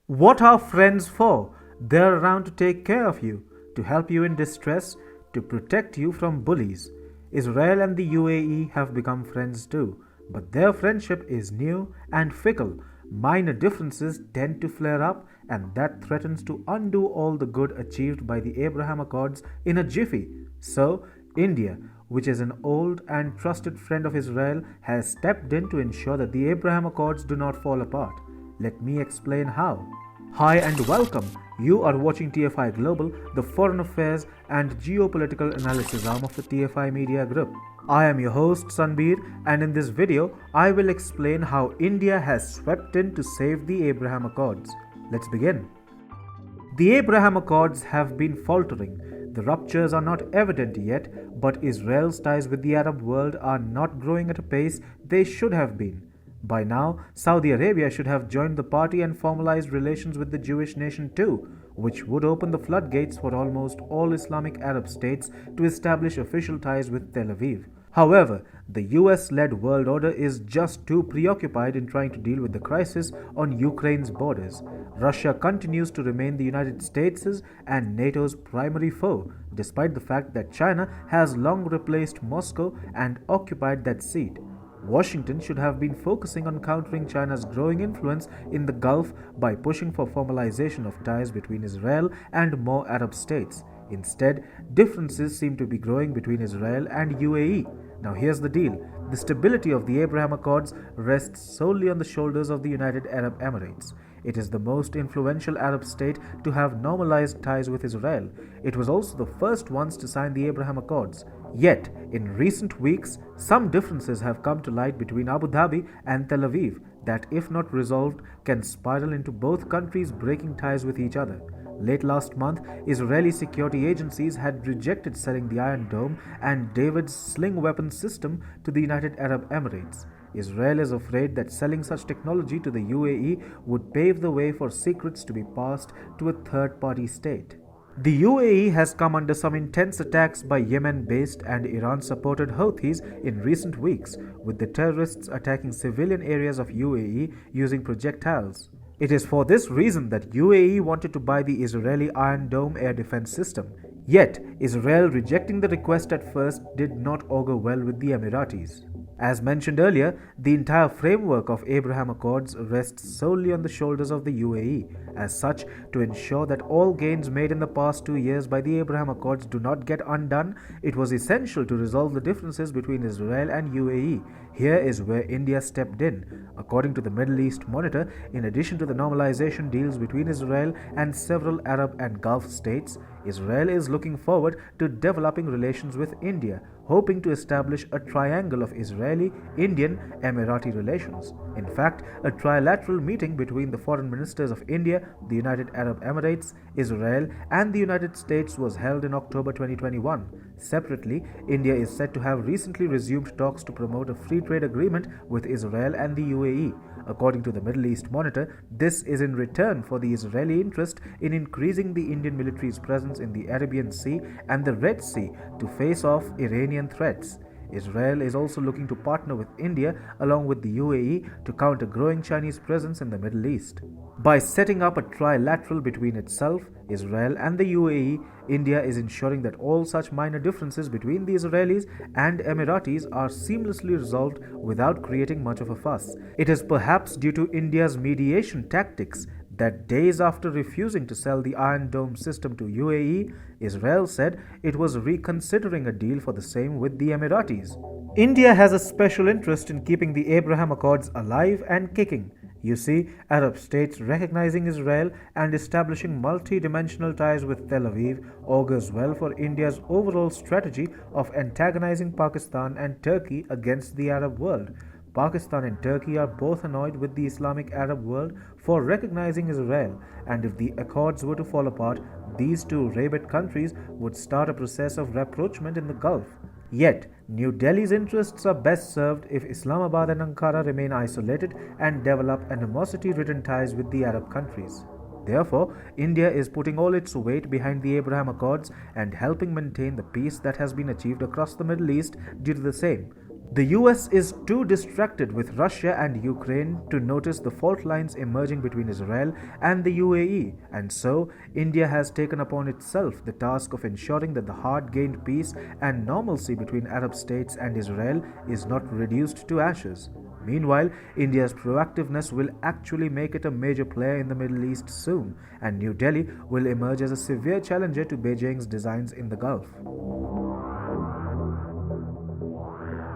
What are friends for? They're around to take care of you, to help you in distress, to protect you from bullies. Israel and the UAE have become friends too, but their friendship is new and fickle. Minor differences tend to flare up, and that threatens to undo all the good achieved by the Abraham Accords in a jiffy. So, India, which is an old and trusted friend of Israel, has stepped in to ensure that the Abraham Accords do not fall apart. Let me explain how. Hi and welcome. You are watching TFI Global, the foreign affairs and geopolitical analysis arm of the TFI Media Group. I am your host Sanbir, and in this video I will explain how India has swept in to save the Abraham Accords. Let's begin. The Abraham Accords have been faltering. The ruptures are not evident yet, but Israel's ties with the Arab world are not growing at a pace they should have been. By now, Saudi Arabia should have joined the party and formalized relations with the Jewish nation too, which would open the floodgates for almost all Islamic Arab states to establish official ties with Tel Aviv. However, the US led world order is just too preoccupied in trying to deal with the crisis on Ukraine's borders. Russia continues to remain the United States' and NATO's primary foe, despite the fact that China has long replaced Moscow and occupied that seat. Washington should have been focusing on countering China's growing influence in the Gulf by pushing for formalization of ties between Israel and more Arab states. Instead, differences seem to be growing between Israel and UAE. Now, here's the deal: the stability of the Abraham Accords rests solely on the shoulders of the United Arab Emirates. It is the most influential Arab state to have normalized ties with Israel. It was also the first ones to sign the Abraham Accords. Yet, in recent weeks, some differences have come to light between Abu Dhabi and Tel Aviv that, if not resolved, can spiral into both countries breaking ties with each other. Late last month, Israeli security agencies had rejected selling the Iron Dome and David's sling weapon system to the United Arab Emirates. Israel is afraid that selling such technology to the UAE would pave the way for secrets to be passed to a third party state. The UAE has come under some intense attacks by Yemen based and Iran supported Houthis in recent weeks, with the terrorists attacking civilian areas of UAE using projectiles. It is for this reason that UAE wanted to buy the Israeli Iron Dome air defense system. Yet, Israel rejecting the request at first did not augur well with the Emiratis. As mentioned earlier, the entire framework of Abraham Accords rests solely on the shoulders of the UAE. As such, to ensure that all gains made in the past 2 years by the Abraham Accords do not get undone, it was essential to resolve the differences between Israel and UAE. Here is where India stepped in. According to the Middle East Monitor, in addition to the normalization deals between Israel and several Arab and Gulf states, Israel is looking forward to developing relations with India, hoping to establish a triangle of Israeli, Indian, Emirati relations. In fact, a trilateral meeting between the foreign ministers of India, the United Arab Emirates, Israel, and the United States was held in October 2021. Separately, India is said to have recently resumed talks to promote a free trade agreement with Israel and the UAE. According to the Middle East Monitor, this is in return for the Israeli interest in increasing the Indian military's presence in the Arabian Sea and the Red Sea to face off Iranian threats. Israel is also looking to partner with India along with the UAE to counter growing Chinese presence in the Middle East. By setting up a trilateral between itself, Israel, and the UAE, India is ensuring that all such minor differences between the Israelis and Emiratis are seamlessly resolved without creating much of a fuss. It is perhaps due to India's mediation tactics that days after refusing to sell the Iron Dome system to UAE, Israel said it was reconsidering a deal for the same with the Emiratis. India has a special interest in keeping the Abraham Accords alive and kicking. You see, Arab states recognizing Israel and establishing multi-dimensional ties with Tel Aviv augurs well for India's overall strategy of antagonizing Pakistan and Turkey against the Arab world. Pakistan and Turkey are both annoyed with the Islamic Arab world for recognizing Israel, and if the accords were to fall apart, these two rabid countries would start a process of rapprochement in the Gulf. Yet, New Delhi's interests are best served if Islamabad and Ankara remain isolated and develop animosity-ridden ties with the Arab countries. Therefore, India is putting all its weight behind the Abraham Accords and helping maintain the peace that has been achieved across the Middle East due to the same. The US is too distracted with Russia and Ukraine to notice the fault lines emerging between Israel and the UAE, and so India has taken upon itself the task of ensuring that the hard gained peace and normalcy between Arab states and Israel is not reduced to ashes. Meanwhile, India's proactiveness will actually make it a major player in the Middle East soon, and New Delhi will emerge as a severe challenger to Beijing's designs in the Gulf.